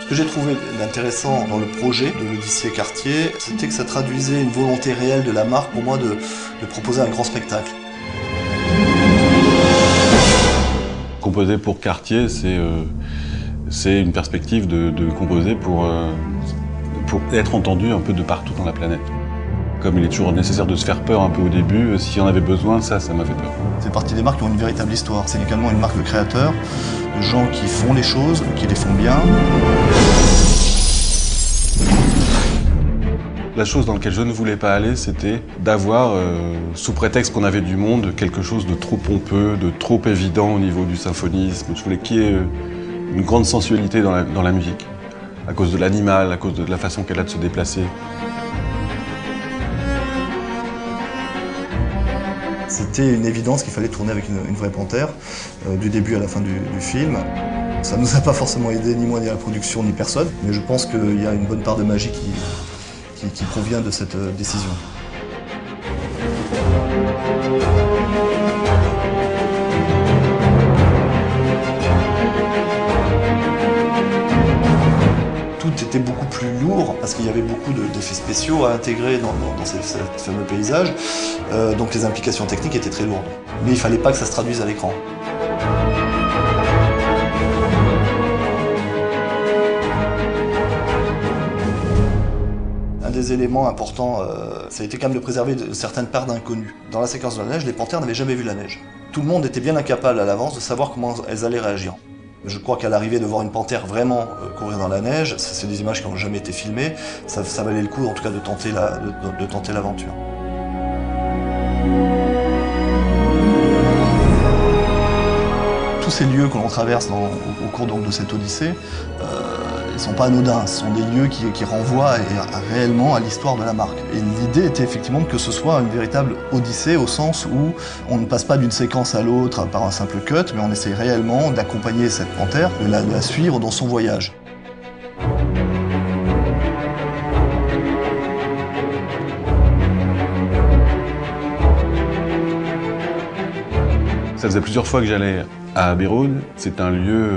Ce que j'ai trouvé d'intéressant dans le projet de l'Odyssée Cartier, c'était que ça traduisait une volonté réelle de la marque pour moi de proposer un grand spectacle. Composer pour Cartier, c'est une perspective de composer pour être entendu un peu de partout dans la planète. Comme il est toujours nécessaire de se faire peur un peu au début, s'il y en avait besoin, ça m'a fait peur. C'est partie des marques qui ont une véritable histoire. C'est également une marque de créateurs, de gens qui font les choses, qui les font bien. La chose dans laquelle je ne voulais pas aller, c'était d'avoir, sous prétexte qu'on avait du monde, quelque chose de trop pompeux, de trop évident au niveau du symphonisme. Je voulais qu'il y ait une grande sensualité dans la musique, à cause de l'animal, à cause de la façon qu'elle a de se déplacer. C'était une évidence qu'il fallait tourner avec une vraie panthère, du début à la fin du film. Ça ne nous a pas forcément aidé, ni moi, ni la production, ni personne, mais je pense qu'il y a une bonne part de magie qui provient de cette décision. Tout était beaucoup plus lourd parce qu'il y avait beaucoup d'effets spéciaux à intégrer dans ces fameux paysages, donc les implications techniques étaient très lourdes. Mais il ne fallait pas que ça se traduise à l'écran. Un des éléments importants, ça a été quand même de préserver certaines parts d'inconnus. Dans la séquence de la neige, les panthères n'avaient jamais vu la neige. Tout le monde était bien incapable à l'avance de savoir comment elles allaient réagir. Je crois qu'à l'arrivée de voir une panthère vraiment courir dans la neige, c'est des images qui n'ont jamais été filmées, ça valait le coup en tout cas de tenter l'aventure. Tous ces lieux que l'on traverse au cours donc de cette odyssée, ils ne sont pas anodins, ce sont des lieux qui renvoient réellement à l'histoire de la marque. Et l'idée était effectivement que ce soit une véritable odyssée au sens où on ne passe pas d'une séquence à l'autre par un simple cut, mais on essaie réellement d'accompagner cette panthère, de la suivre dans son voyage. Ça faisait plusieurs fois que j'allais à Abbey Road. C'est un lieu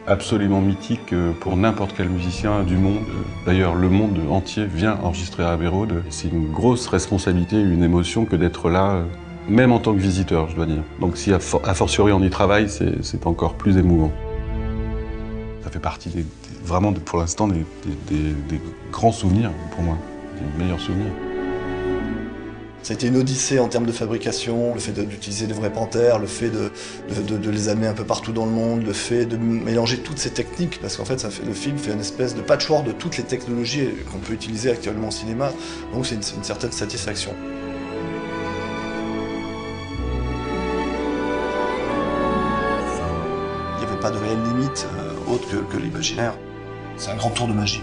absolument mythique pour n'importe quel musicien du monde. D'ailleurs, le monde entier vient enregistrer à Abbey Road. C'est une grosse responsabilité, une émotion que d'être là, même en tant que visiteur, je dois dire. Donc si a fortiori on y travaille, c'est encore plus émouvant. Ça fait partie vraiment, pour l'instant, des grands souvenirs pour moi, des meilleurs souvenirs. Ça a été une odyssée en termes de fabrication, le fait d'utiliser de vraies panthères, le fait de les amener un peu partout dans le monde, le fait de mélanger toutes ces techniques, parce qu'en fait, le film fait une espèce de patchwork de toutes les technologies qu'on peut utiliser actuellement au cinéma, donc c'est une certaine satisfaction. Il n'y avait pas de réelle limite autre que l'imaginaire. C'est un grand tour de magie.